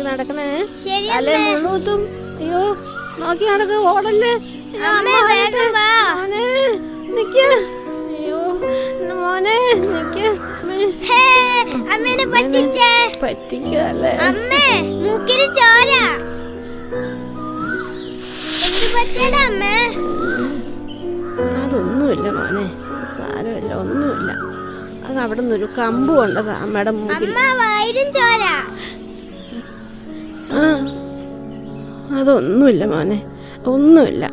നോക്കി നടക്കണേ. അല്ലേ മുള്ളൂത്തും. അയ്യോ നോക്കി നടക്ക്, ഓടല്ലേ. മോനെ നിക്ക്. അയ്യോ മോനെ നിക്ക്. പറ്റിക്കല്ലേ. അതൊന്നുമില്ല മോനെ, സാരമില്ല, ഒന്നുമില്ല. അത് അവിടെ നിന്നൊരു കമ്പ് കൊണ്ടതാ അമ്മയുടെ മൂക്കിൽ. അതൊന്നുമില്ല മോനെ, ഒന്നുമില്ല,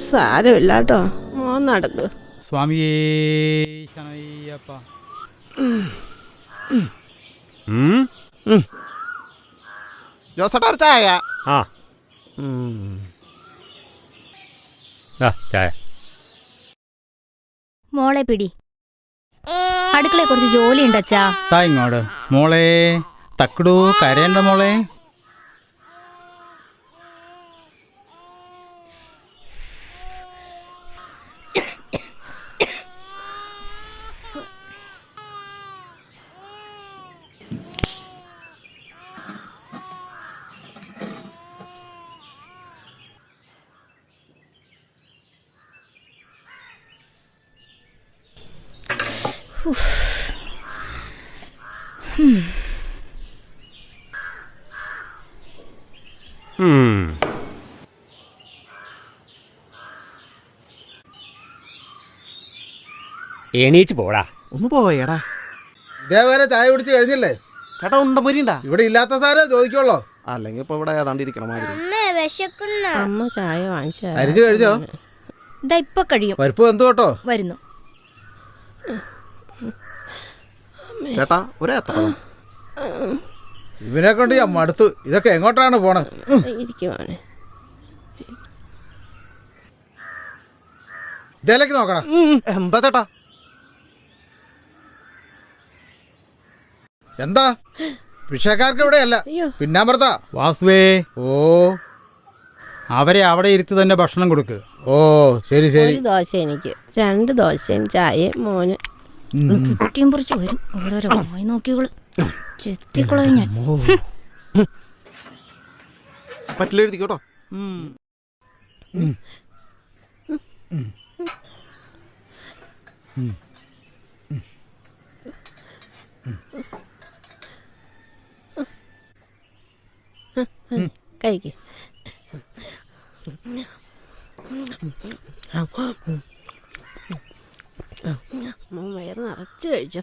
സാരമില്ല കേട്ടോ. മോൻ നടക്ക്. സ്വാമിയേ ശരണയ്യപ്പ. ജോസേട്ടാ ചായ. ചായ. മോളെ പിടി, അടുക്കളയെ കുറച്ച് ജോലി ഉണ്ട് അച്ഛാ. താ ഇങ്ങോട്ട് മോളെ. തക്കടു കരയണ്ട മോളെ. എണീച്ച് പോടാ. ഒന്ന് പോയേടാ. ഇതേവരെ ചായ കുടിച്ച് കഴിഞ്ഞില്ലേ? ചേട്ടാ ഉണ്ടമ്പരിണ്ടാ? ഇവിടെ ഇല്ലാത്ത സാരേ ചോദിക്കുള്ളോ? അല്ലെങ്കിൽ ഇപ്പൊ ഇവിടെ ഏതാണ്ടിരിക്കണം. അമ്മ ചായ വാങ്ങിച്ച അരിച്ചു കഴിച്ചോ? ഇതാ ഇപ്പൊ കഴിയും. പരിപ്പ് എന്ത് കേട്ടോ വരുന്നു. ചേട്ടാ ഒരേത്ത ഇവനെ കൊണ്ട് ഞാൻ മടുത്തു. ഇതൊക്കെ എങ്ങോട്ടാണ് പോണേ? ഇതേലേക്ക് നോക്കടാ. എന്താ ചേട്ടാ? എന്താ ഭിക്ഷക്കാർക്ക് ഇവിടെ അല്ല, പിന്നാമ്പറത്താ. വാസുവേ. ഓ അവരെ അവിടെ ഇരുത്തി തന്നെ ഭക്ഷണം കൊടുക്ക്. ഓ ശരി ശരി. ദോശ എനിക്ക് 2 ദോശയും ചായയും മോന്. കുട്ടിയും പറിച്ചു വരും. ഓരോരോ വായി നോക്കിയോള് ചെത്തിക്കളയോ ഞാൻ. പറ്റിലെഴുതിക്കോട്ടോ. കഴിക്ക്. വയറ് നിറച്ച് കഴിച്ചു.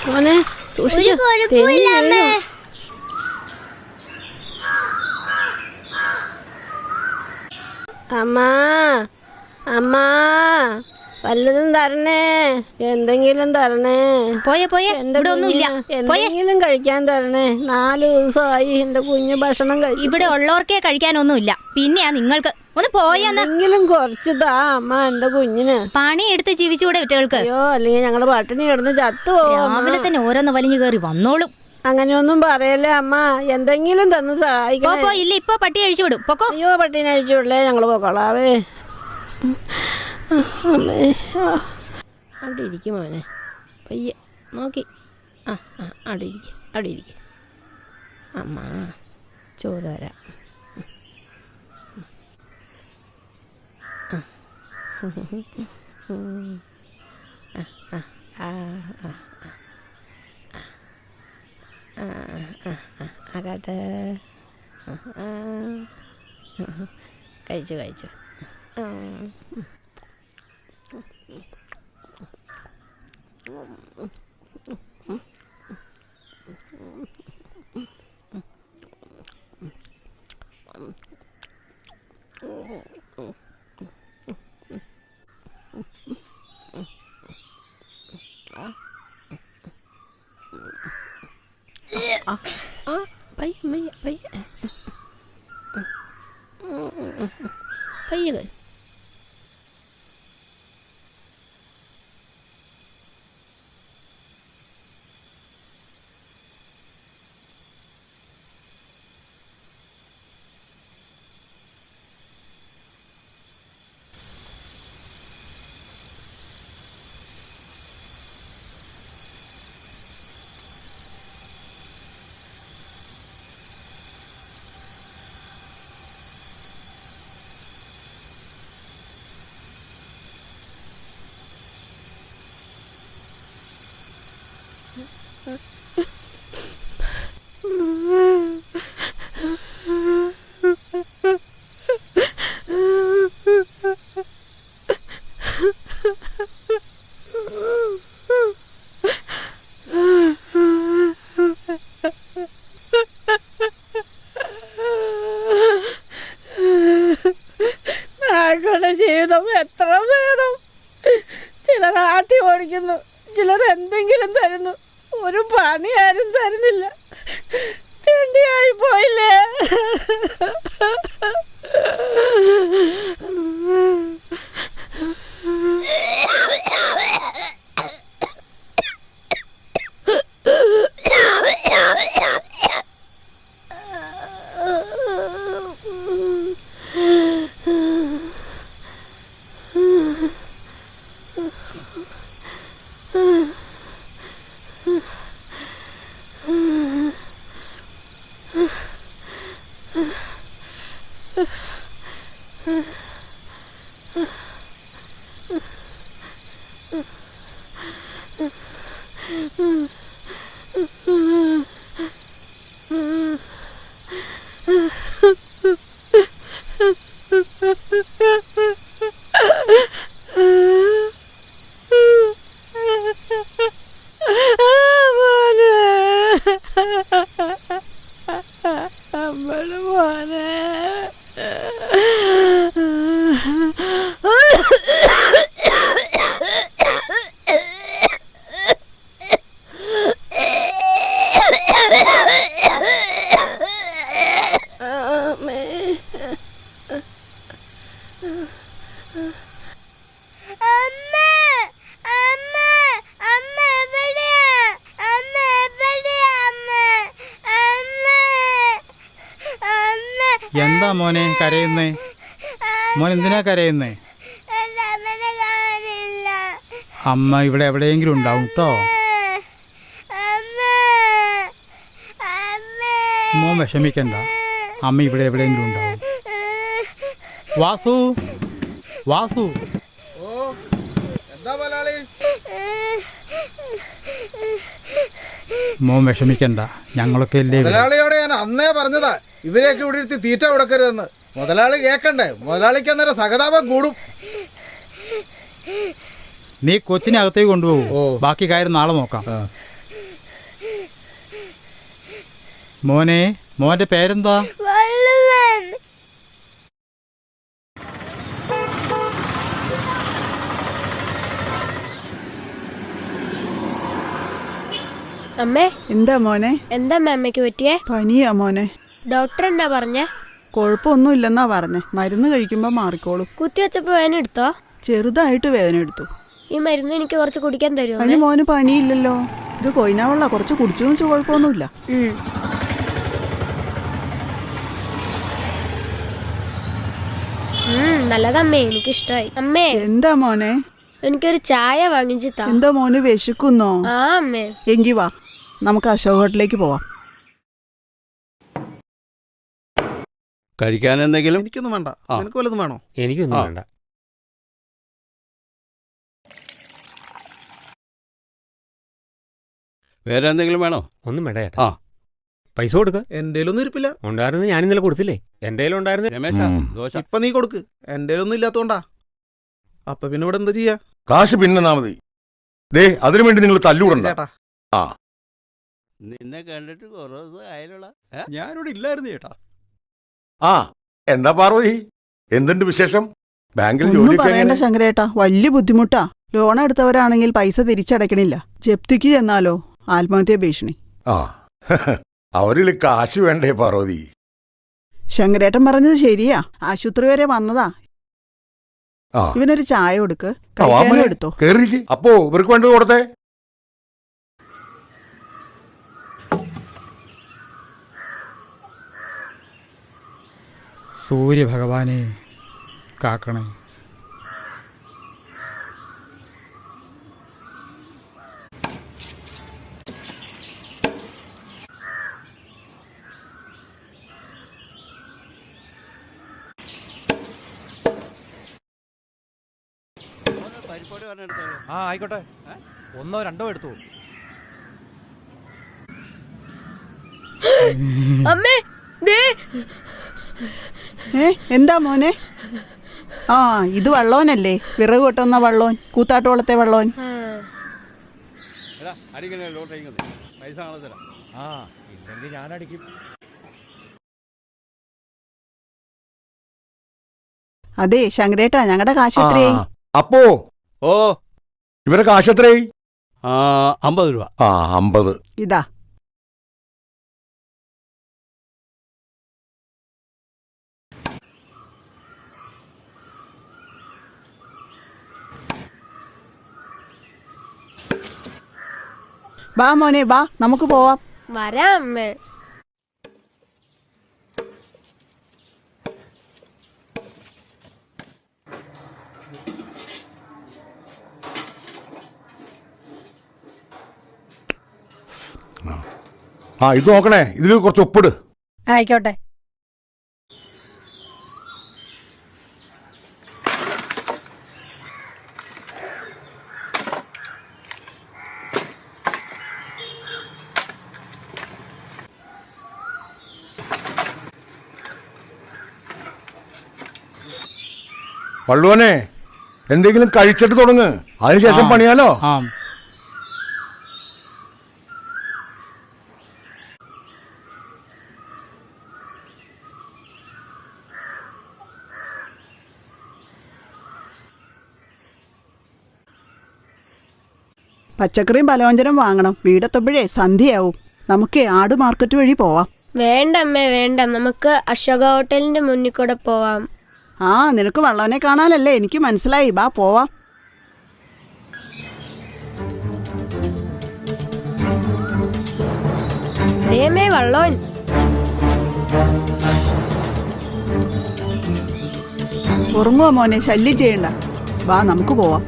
മോനെ സൂക്ഷിച്ചു. അമ്മാ അമ്മാ വല്ലതും തരണേ, എന്തെങ്കിലും തരണേ. പോയെ പോയെ, ഇവിടെ ഒന്നുമില്ല. എന്തെങ്കിലും കഴിക്കാൻ തരണേ. 4 ദിവസമായി എന്റെ കുഞ്ഞ് ഭക്ഷണം കഴിച്ചു. ഇവിടെ ഉള്ളവർക്കേ കഴിക്കാനൊന്നുമില്ല. പിന്നെയാ നിങ്ങൾക്ക്. ഒന്ന് പോയെങ്കിലും കുറച്ച് താ അമ്മ എന്റെ കുഞ്ഞിന്. പണി എടുത്ത് ജീവിച്ചുകൂടെ കുട്ടികൾക്ക്? അയ്യോ, അല്ലെങ്കിൽ ഞങ്ങള് പട്ടിണി കിടന്ന് ചത്തുപോകും. രാവിലെ തന്നെ ഓരോന്ന് വലിഞ്ഞു കയറി വന്നോളും. അങ്ങനെയൊന്നും പറയല്ലേ അമ്മ, എന്തെങ്കിലും തന്ന് സഹായിക്കോ. ഇല്ല, ഇപ്പൊ പട്ടി അഴിച്ചു വിടും. പൊക്കോ. അയ്യോ, പട്ടീനെ അഴിച്ചു വിടലേ, ഞങ്ങള് പോക്കോളാവേ. അമ്മേ, അവിടെ ഇരിക്കും മോനെ, പയ്യെ നോക്കി. അവിടെ ഇരിക്കും, അവിടെ ഇരിക്കും. അമ്മ ചോറ് തരാം. ആകട്ടെ, കഴിച്ചു കഴിച്ചു. പയ്യ പയ്യ പയ്യ. കഴിക്കുന്നു, ചിലർ എന്തെങ്കിലും തരുന്നു. ഒരു പണി ആരും തരുന്നില്ല. തെണ്ടിയായി പോയില്ലേ? അമ്മയുടെ മോനെ. എന്താ മോനെ കരയുന്നേ? മോൻ എന്തിനാ കരയുന്നേ? അമ്മ ഇവിടെ എവിടെയെങ്കിലും ഉണ്ടാവും കേട്ടോ. മോൻ വിഷമിക്കണ്ട, അമ്മ ഇവിടെ എവിടെയെങ്കിലും ഉണ്ടാവും. വാസു, വാസു. ഓ, എന്താ മുതലാളി? മോൻ വിഷമിക്കണ്ട, ഞങ്ങളൊക്കെ അല്ലേ ഇവിടെ. മുതലാളിയോട് ഞാൻ അന്നേ പറഞ്ഞതാ ഇവരെയൊക്കെ ഇവിടെ ഇരുത്തി തീറ്റ കൊടുക്കരുതെന്ന്. മുതലാളി കേക്കണ്ടേ? മുതലാളിക്ക് അന്നേരം സഹതാപം കൂടും. നീ കൊച്ചിനെ അകത്തേക്ക് കൊണ്ടുപോകും. ഓ. ബാക്കി കാര്യം നാളെ നോക്കാം. മോനെ, മോന്റെ പേരെന്താ? അമ്മേ, എന്താ മോനെ? എന്താ അമ്മയ്ക്ക് പറ്റിയേ? പനിയാ മോനെ. ഡോക്ടർ എന്താ പറഞ്ഞേ? കുഴപ്പമൊന്നുമില്ലെന്നാ പറഞ്ഞേ. മരുന്ന് കഴിക്കുമ്പോൾ മാറിക്കോളും. കുത്തിവെച്ചപ്പോ വേദന എടുത്തോ? ചെറുതായിട്ട് വേദന എടുത്തു. ഈ മരുന്ന് എനിക്ക് കുറച്ച് കുടിക്കാൻ തരുമോ? അതിന് മോന് പനിയില്ലല്ലോ. ഇത് കൊയിനാവെള്ള കുറച്ച് കുടിച്ചു വെച്ച് കുഴപ്പമൊന്നുമില്ല. നല്ലതമ്മേ, എനിക്കിഷ്ടായി. അമ്മേ, എന്താ മോനെ? എനിക്കൊരു ചായ വാങ്ങിച്ചു താ. എന്താ മോന് വിശക്കുന്നോ? ആ അമ്മേ. എങ്കി വാ, നമുക്ക് അശോക് ഹോട്ടലിലേക്ക് പോവാം. കഴിക്കാൻ എന്തെങ്കിലും? എനിക്കൊന്നും വേണ്ട. ആ. നിനക്ക് വല്ലതും വേണോ? എനിക്കൊന്നും വേണ്ട. വേറെ എന്തെങ്കിലും വേണോ? ഒന്നും വേണ്ട ചേട്ടാ. ആ. പൈസ കൊടുക്ക. എന്റെ ഒന്നും ഇരിപ്പില്ല. ഉണ്ടായിരുന്നു, ഞാൻ ഇന്നലെ കൊടുത്തില്ലേ? എന്റെ ഉണ്ടായിരുന്നു. രമേശ, ദോശ. ഇപ്പൊ നീ കൊടുക്ക്. എന്റെ ഒന്നും ഇല്ലാത്തോണ്ടാ. അപ്പൊ പിന്നെ ഇവിടെ എന്താ ചെയ്യാ? കാശ് പിന്നെ മതി. ദേ അതിനു വേണ്ടി നിങ്ങൾ തല്ലൂടണ്ട. ചേട്ടാ, ആ നിന്നെ കണ്ടിട്ട് കുറേ ദിവസം ആയാലുള്ള. ഞാനിവിടെ ഇല്ലായിരുന്നു ചേട്ടാ. ആ എന്താ പാർവതി, എന്തുണ്ട് വിശേഷം? ബാങ്കിൽ ഒന്നും ജോലിയൊക്കെ പറയേണ്ട എങ്ങനെ? ശങ്കരേട്ടാ, വലിയ ബുദ്ധിമുട്ടാ. ലോൺ എടുത്തവരാണെങ്കിൽ പൈസ തിരിച്ചടയ്ക്കണില്ല. ജപ്തിക്ക് ചെന്നാലോ ആത്മഹത്യാ ഭീഷണി. ആ അവരിൽ കാശ് വേണ്ടേ പാർവതി? ശങ്കരേട്ടൻ പറഞ്ഞത് ശരിയാ. ആശുപത്രി വരെ വന്നതാ. ആ ഇവനൊരു ചായ കൊടുക്ക്, ആ, വാ കഴിക്കാനും മോനെ, എടുത്തോ. കേറിയിരിക്ക്. അപ്പോ ഇവർക്ക് വേണ്ടത് കൊടുത്തേ. സൂര്യഭഗവാനെ കാക്കണേ. പരിപാടി പറഞ്ഞെടുത്താലോ? ആ ആയിക്കോട്ടെ, ഒന്നോ രണ്ടോ എടുത്തു. അമ്മേ, ദേ. എന്താ മോനെ? ആ ഇത് വള്ളോനല്ലേ, വിറക് കൊട്ടുന്ന വള്ളോൻ, കൂത്താട്ടുകുളത്തെ വള്ളോൻ. എടാ അടിക്കണേ, ലോട്ടടിക്കുന്നത് പൈസ നാളെ തരാം. ആ ഇല്ലെങ്കിൽ ഞാനടിക്കും. അതെ ശങ്കരേട്ടാ, ഞങ്ങളുടെ കാശ് ആ, എത്രയായി? അപ്പോ ഓ ഇവരെ കാശ് എത്രയായി? 50 രൂപ. ആ 50. ഇതാ വാ മോനെ വാ, നമുക്ക് പോവാം. വരാം അമ്മേ. ആ ഇത് നോക്കണേ, ഇതിൽ കുറച്ച് ഉപ്പിട്. ആയിക്കോട്ടെ. വള്ളുവനെ എന്തെങ്കിലും കഴിച്ചിട്ട് തുടങ്ങ്, അതിനുശേഷം പണിയാലോ. ആ പച്ചക്കറിയും പലവ്യഞ്ജനം വാങ്ങണം. വീടെത്തുമ്പോഴേ സന്ധ്യയാവും. നമുക്ക് ആട് മാർക്കറ്റ് വഴി പോവാം. വേണ്ട അമ്മേ വേണ്ട, നമുക്ക് അശോക ഹോട്ടലിന്റെ മുന്നിൽ കൂടെ പോവാം. ആ നിനക്ക് വള്ളവനെ കാണാനല്ലേ, എനിക്ക് മനസ്സിലായി. വാ പോവാം. ദേമേ വള്ളോൻ. ഉറങ്ങുവോ മോനെ, ശല്യം ചെയ്യണ്ട. വാ നമുക്ക് പോവാം.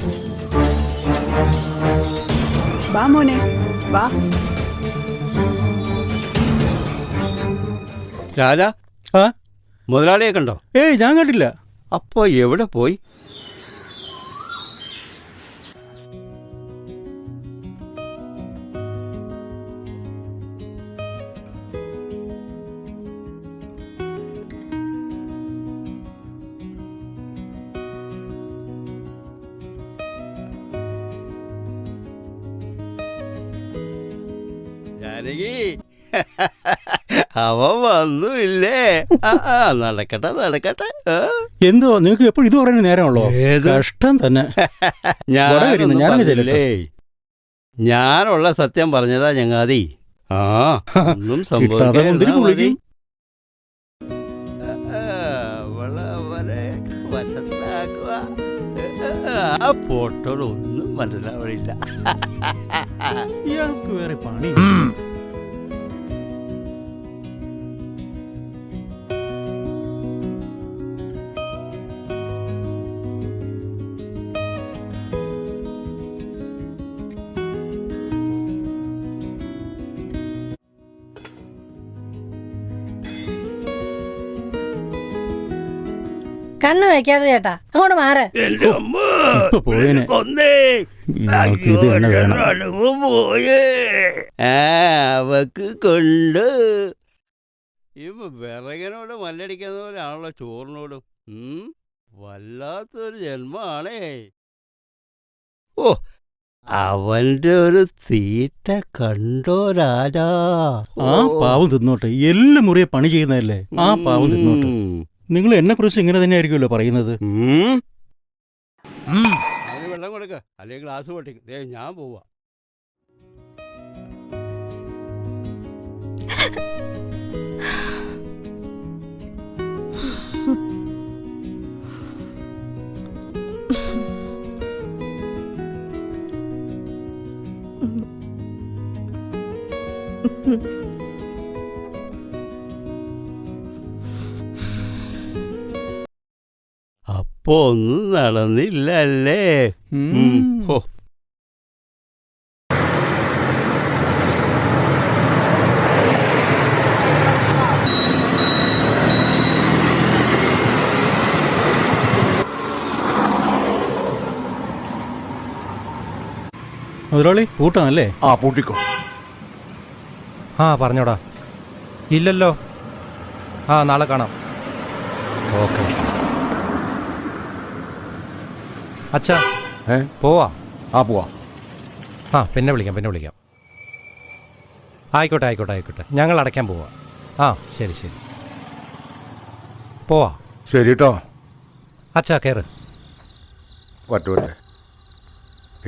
വാ മോനെ വാ. രാജാ, ആ? മുതലാളിയെ കണ്ടോ? ഏയ് ഞാൻ കണ്ടില്ല. അപ്പൊ എവിടെ പോയി? ജാനകി, അവൻ വന്നുമില്ലേ? നടക്കട്ടെ നടക്കട്ടെ. എന്തോ നിങ്ങൾക്ക് എപ്പോഴും ഇത് പറയാൻ നേരമുള്ളോ? കഷ്ടം തന്നെ. ഞാനുള്ള സത്യം പറഞ്ഞതാ ചങ്ങാതി. ഒന്നും സംഭവിക്കാതെ വശത്താക്കുക. ആ ഫോട്ടോകളൊന്നും മനസ്സിലാവണില്ല. ഇയാൾക്ക് വേറെ പണി. കണ്ണ് വെക്കാതെ ചേട്ടാ, അങ്ങോട്ട് മാറ്. ഇപ്പൊ പോയേനെ. ഇയാൾക്ക് ഇത് തന്നെ വേണം. അവക്ക് കൊണ്ട് ഇപ്പൊ വിറകനോട് മല്ലടിക്കുന്ന പോലെയാണല്ലോ ചോറിനോടും. വല്ലാത്തൊരു ജന്മാണേ. ഓ, അവന്റെ ഒരു തീറ്റ കണ്ടോ രാജാ? ആ പാവം തിന്നോട്ടെ, എല്ലാം മുറിയെ പണി ചെയ്യുന്നതല്ലേ. ആ പാവം തിന്നോട്ടെ. നിങ്ങൾ എന്നെ കുറിച്ച് ഇങ്ങനെ തന്നെ ആയിരിക്കുമല്ലോ പറയുന്നത്. അവന് വെള്ളം കൊടുക്ക, അല്ലെങ്കിൽ ഗ്ലാസ് പൊട്ടിക്കും. ഞാൻ പോവാ. അപ്പൊ ഒന്നും നടന്നില്ലല്ലേ? ഓ, മുതലാളി പൂട്ടാണല്ലേ? ആ പൂട്ടിക്കോ. ആ പറഞ്ഞോടാ. ഇല്ലല്ലോ. നാളെ കാണാം. ഓക്കെ അച്ഛാ, പോവാ. പോവാ. പിന്നെ വിളിക്കാം. ആയിക്കോട്ടെ. ഞങ്ങൾ അടയ്ക്കാൻ പോവാ. ശരി പോവാ. ശരി കേട്ടോ. അച്ഛാ കയറ്. വട്ടെ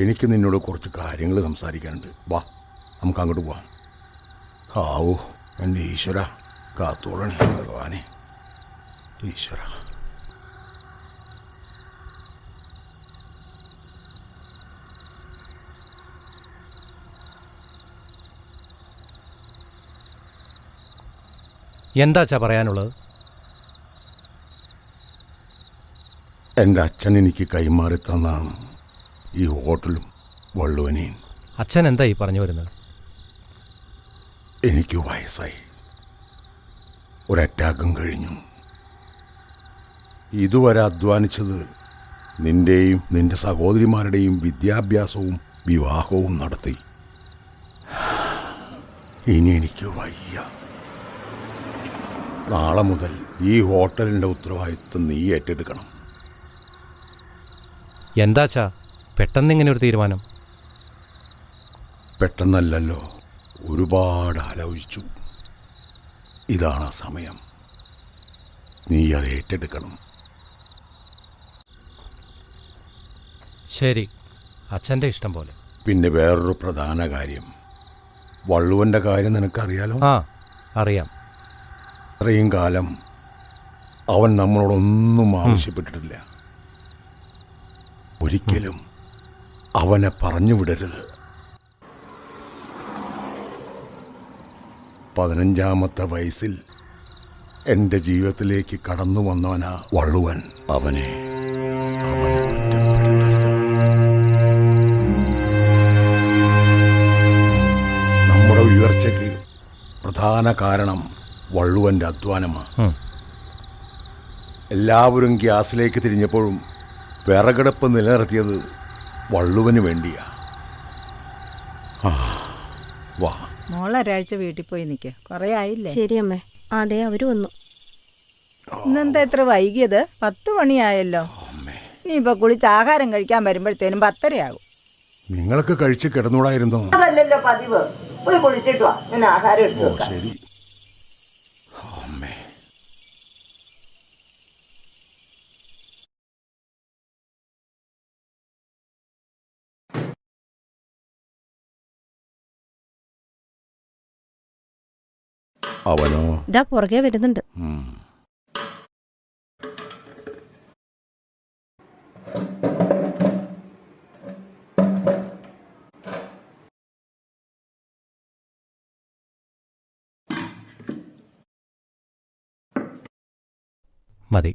എനിക്ക് നിന്നോട് കുറച്ച് കാര്യങ്ങൾ സംസാരിക്കാനുണ്ട്. വാ, നമുക്ക് അങ്ങോട്ട് പോവാം. ആവോ എൻ്റെ ഈശ്വര, കാത്തോളണേ ഭഗവാനെ. ഈശ്വര, എന്താ അച്ഛാ പറയാനുള്ളത്? എൻ്റെ അച്ഛൻ എനിക്ക് കൈമാറി തന്നാണ് ഈ ഹോട്ടലും വള്ളുവനെയും. അച്ഛൻ എന്താ ഈ പറഞ്ഞു വരുന്നത്? എനിക്ക് വയസ്സായി, ഒരു അറ്റാക്കും കഴിഞ്ഞു. ഇതുവരെ അധ്വാനിച്ചത് നിന്റെയും നിന്റെ സഹോദരിമാരുടെയും വിദ്യാഭ്യാസവും വിവാഹവും നടത്തി. ഇനി എനിക്ക് വയ്യ. നാളെ മുതൽ ഈ ഹോട്ടലിൻ്റെ ഉത്തരവാദിത്വം നീ ഏറ്റെടുക്കണം. എന്താച്ചാ പെട്ടെന്ന് ഇങ്ങനെ ഒരു തീരുമാനം? പെട്ടെന്നല്ലല്ലോ, ഒരുപാട് ആലോചിച്ചു. ഇതാണ് ആ സമയം. നീ അത് ഏറ്റെടുക്കണം. ശരി, അച്ഛൻ്റെ ഇഷ്ടം പോലെ. പിന്നെ വേറൊരു പ്രധാന കാര്യം, വള്ളുവൻ്റെ കാര്യം നിനക്കറിയാലോ? ആ, അറിയാം. ഇത്രയും കാലം അവൻ നമ്മളോടൊന്നും ആവശ്യപ്പെട്ടിട്ടില്ല. ഒരിക്കലും അവനെ പറഞ്ഞു വിടരുത്. 15-ാമത്തെ വയസ്സിൽ എൻ്റെ ജീവിതത്തിലേക്ക് കടന്നു വന്നവനാ വള്ളുവൻ. അവനെ ഒറ്റപ്പെടുത്തരുത്. നമ്മുടെ ഉയർച്ചയ്ക്ക് പ്രധാന കാരണം വള്ളുവൻ്റെ അധ്വാനമാണ്. എല്ലാവരും ഗ്യാസിലേക്ക് തിരിഞ്ഞപ്പോഴും വിറകടുപ്പ് നിലനിർത്തിയത് വള്ളുവന് വേണ്ടിയാ. വാ, മോളൊരാഴ്ച വീട്ടിൽ പോയി നിൽക്കുക, കുറേ ആയില്ലേ? ശരിയമ്മേ. അതെ, അവര് വന്നു. ഇന്നെന്താ ഇത്ര വൈകിയത്? 10 മണിയായല്ലോ. നീ ഇപ്പൊ കുളിച്ച് ആഹാരം കഴിക്കാൻ വരുമ്പോഴത്തേനും 10:30 നിങ്ങളൊക്കെ കഴിച്ച് കിടന്നൂടായിരുന്നോ? അതല്ലല്ലോ പതിവ്. കുളിച്ചിട്ട് വാ, ഞാൻ ആഹാരം എടുത്തു വെക്കാം. ശരി. അമ്മേ, അവനോ ഇതാ പുറകെ വരുന്നുണ്ട്. മതി.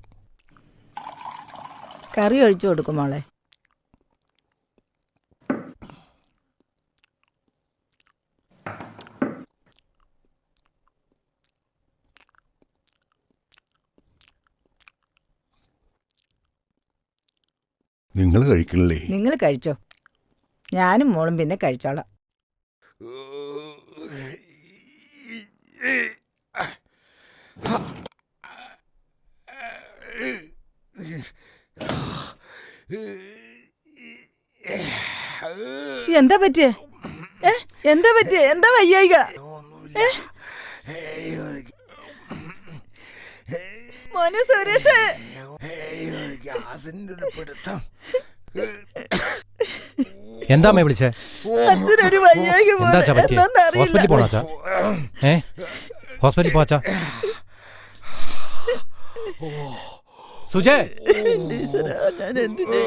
കറി ഒഴിച്ചു കൊടുക്കും മോളെ. നിങ്ങൾ കഴിക്കണില്ലേ? നിങ്ങൾ കഴിച്ചോ, ഞാനും മോളും പിന്നെ കഴിച്ചോളാം. എന്താ പറ്റിയേ? എന്താ പറ്റിയേ? എന്താ വയ്യായിക? മോനെ സുരേഷ്, എന്താ അമ്മേ വിളിച്ചേ? അച്ഛനൊരു വയ്യായിക പോലെ. എന്താ പറ്റിയേ? ഹോസ്പിറ്റലിൽ പോണോ അച്ഛാ? ഹോസ്പിറ്റലിൽ പോച്ചാ? സുജയ്,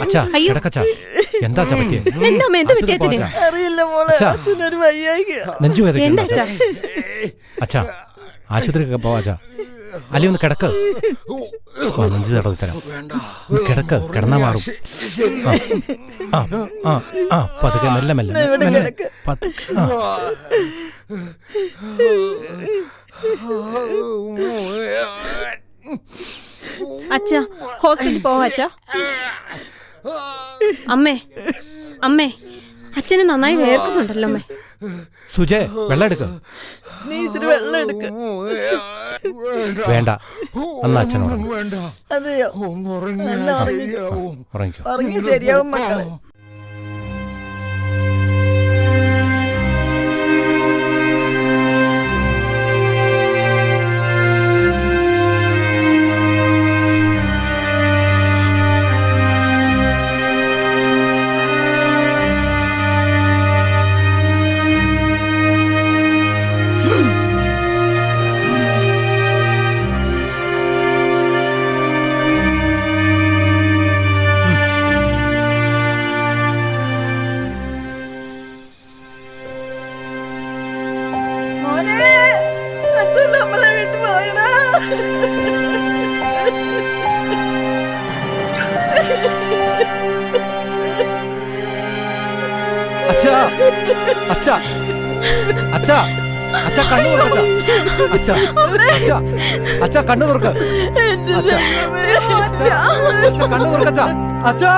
അച്ഛാ കിടക്കച്ചാ. എന്താ പറ്റിയേ? അറിയില്ല മോളെ, അച്ഛനൊരു വയ്യായിക. നെഞ്ചുവേദന. അച്ഛാ ആശുപത്രിക്കൊക്കെ പോവാച്ചാ. അല്ലെ ഒന്ന് കിടക്ക്. നെഞ്ചു തടവി തരാം. കിടക്ക്, കിടന്നാ മാറും. പതുക്കെ മെല്ലെ മെല്ലെ പതുക്കെ. അച്ഛാ ഹോസ്പിറ്റലിൽ പോവാ അച്ഛാ. അമ്മേ അച്ഛന് നന്നായി വേർക്കുന്നുണ്ടല്ലോ അമ്മേ. സുജയ്, വെള്ളം എടുക്ക. നീ ഇത്തിരി വെള്ളം എടുക്ക. വേണ്ട, അന്ന് അച്ഛനോട്. അതെയോ? ഉറങ്ങിക്കോ. ഉറങ്ങി ശരിയാവും മക്കളെ. അച്ഛാ അച്ഛാ അച്ഛാ അച്ഛാ കണ്ണു തുറക്ക അച്ഛാ അച്ഛാ അച്ഛാ കണ്ണു തുറക്ക അച്ഛാ അച്ഛാ കണ്ണു തുറക്ക അച്ഛാ.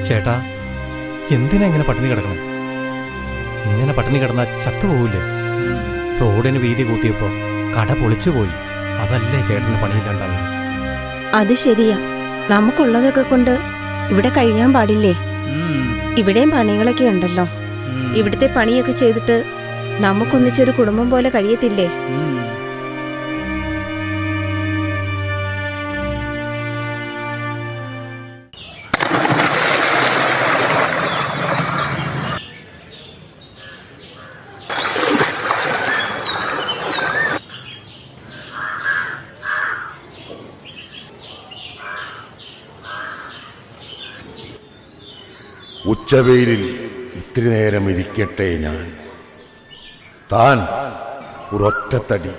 ചേട്ടാ എന്തിനാ ഇങ്ങനെ പട്ടിണി കിടക്കണം? ഇങ്ങനെ പട്ടിണി കിടന്നാൽ ചത്തുപോകില്ലേ? റോഡിന് വീതി കൂട്ടിയപ്പോ കട പൊളിച്ചുപോയി. അതല്ലേ ചേട്ടന് പണിയില്ലാണ്ടാകും. അത് ശരിയാ. നമുക്കുള്ളതൊക്കെ കൊണ്ട് ഇവിടെ കഴിയാൻ പാടില്ലേ? ഇവിടെയും പണികളൊക്കെ ഉണ്ടല്ലോ. ഇവിടുത്തെ പണിയൊക്കെ ചെയ്തിട്ട് നമുക്കൊന്നിച്ചൊരു കുടുംബം പോലെ കഴിയത്തില്ലേ? ഉച്ചവെയിലിൽ ഇത്തിരി നേരം ഇരിക്കട്ടെ ഞാൻ. താൻ ഒരൊറ്റത്തടി.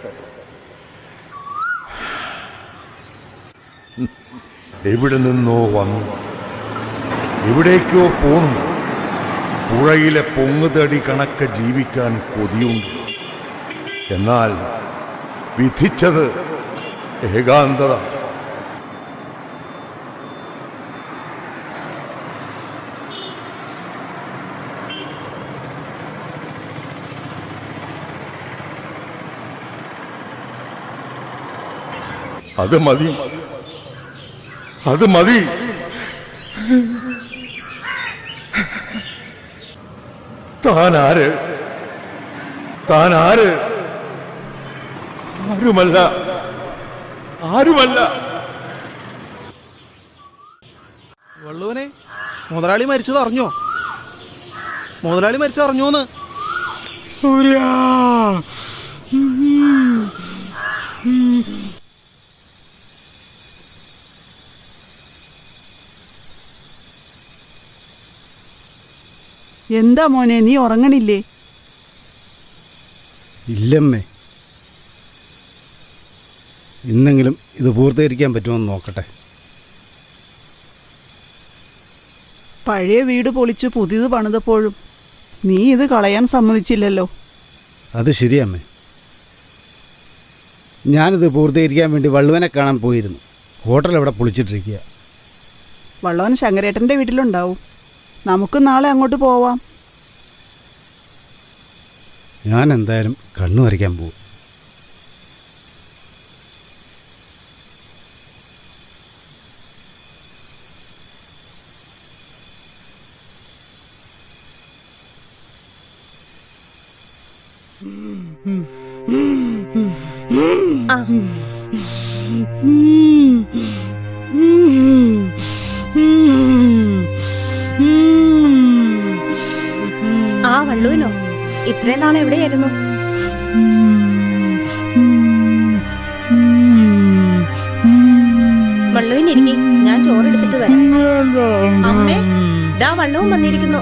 എവിടെ നിന്നോ വന്നു, എവിടേക്കോ പോണു. പുഴയിലെ പൊങ്ങുതടി കണക്ക് ജീവിക്കാൻ കൊതിയുണ്ട്. എന്നാൽ വിധിച്ചത് ഏകാന്തത. അത് മതി, അത് മതി. താനാര്? താനാര്? ആരുമല്ല, ആരുമല്ല. വള്ളുവനെ, മുതലാളി മരിച്ചത് അറിഞ്ഞോ? മുതലാളി മരിച്ചറിഞ്ഞോന്ന്? സൂര്യ എന്താ മോനെ, നീ ഉറങ്ങണില്ലേ? ഇല്ലമ്മേ, ഇന്നെങ്കിലും ഇത് പൂർത്തീകരിക്കാൻ പറ്റുമെന്ന് നോക്കട്ടെ. പഴയ വീട് പൊളിച്ച് പുതിയത് പണിതപ്പോഴും നീ ഇത് കളയാൻ സമ്മതിച്ചില്ലല്ലോ. അത് ശരിയമ്മേ. ഞാനിത് പൂർത്തീകരിക്കാൻ വേണ്ടി വള്ളുവനെ കാണാൻ പോയിരുന്നു. ഹോട്ടൽ അവിടെ പൊളിച്ചിട്ടിരിക്കുക. വള്ളവൻ ശങ്കരേട്ടൻ്റെ വീട്ടിലുണ്ടാവും. നമുക്ക് നാളെ അങ്ങോട്ട് പോവാം. ഞാൻ എന്തായാലും കണ്ണു വരയ്ക്കാൻ പോകും. ആ വള്ളുവിനോ? ഇത്രയും നാൾ എവിടെയായിരുന്നു? വള്ളുവിനിരിക്കെ, ഞാൻ ചോറെടുത്തിട്ട് വരാം. അമ്മേ, ദാ വള്ളവും വന്നിരിക്കുന്നു.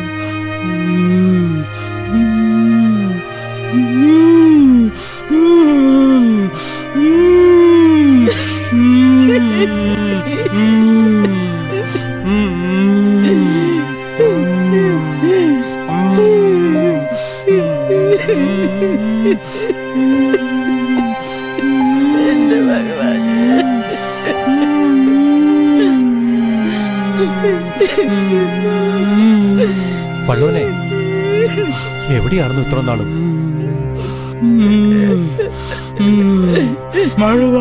വള്ളുവനെ, എവിടെയായിരുന്നു ഇത്ര നാളും? മഴുത,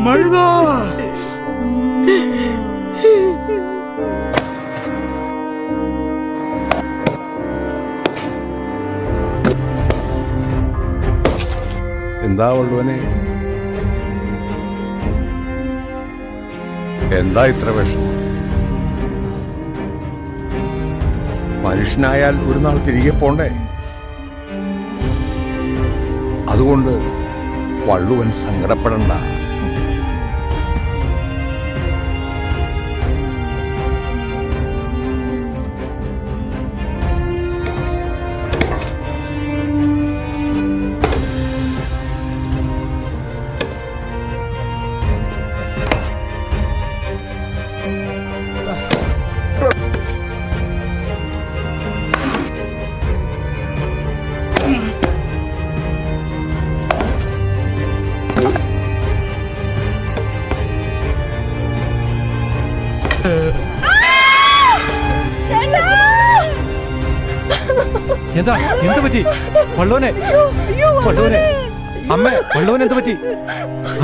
മഴുത. എന്താ വള്ളുവനെ, എന്താ ഇത്ര വിഷമം? മനുഷ്യനായാൽ ഒരു നാൾ തിരികെ പോണ്ടേ? അതുകൊണ്ട് വള്ളുവൻ സങ്കടപ്പെടണ്ട. എന്താ എന്ത് പറ്റി? വള്ളോനെ, വള്ളോനെ, അമ്മേ, വള്ളോനെ എന്ത് പറ്റി?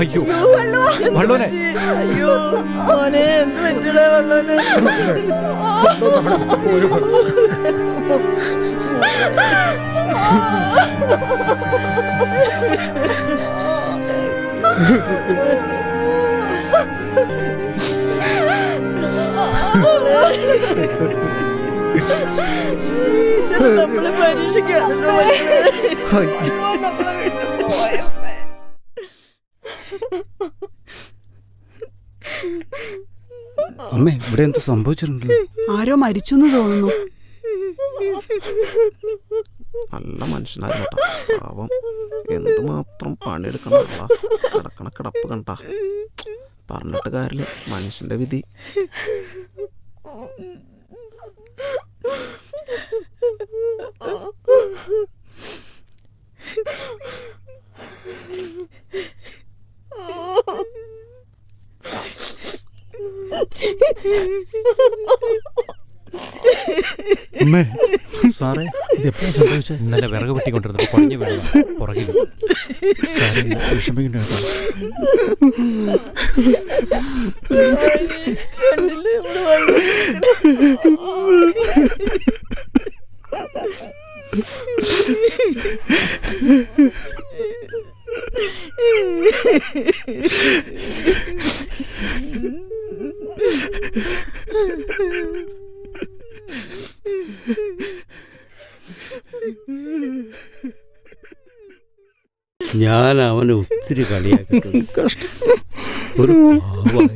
അയ്യോ വള്ളോനെ, അമ്മേ, ഇവിടെ എന്ത് സംഭവിച്ചിട്ടുണ്ടല്ലോ? ആരോ മരിച്ചു എന്ന് തോന്നുന്നു. നല്ല മനുഷ്യനായിരുന്നു കേട്ടോ. പാവം എന്തുമാത്രം പണിയെടുക്കണം. കിടക്കണ കിടപ്പ് കണ്ട. പറഞ്ഞിട്ട് കാര്യമില്ല, മനുഷ്യന്റെ വിധി. അമ്മേ, സാറേ, ഇത് എപ്പോഴാണ് സംഭവിച്ചത്? ഇന്നലെ വിറക് വെട്ടിക്കൊണ്ടിരുന്നപ്പോൾ കുഴഞ്ഞു വീണതാ പുറകിൽ. സാറേ, വിഷമിക്കണ്ട കേട്ടോ. ഞാൻ അവനെ ഒത്തിരി കളിയാക്കിയിട്ടുണ്ട്. ഒരു പാവം.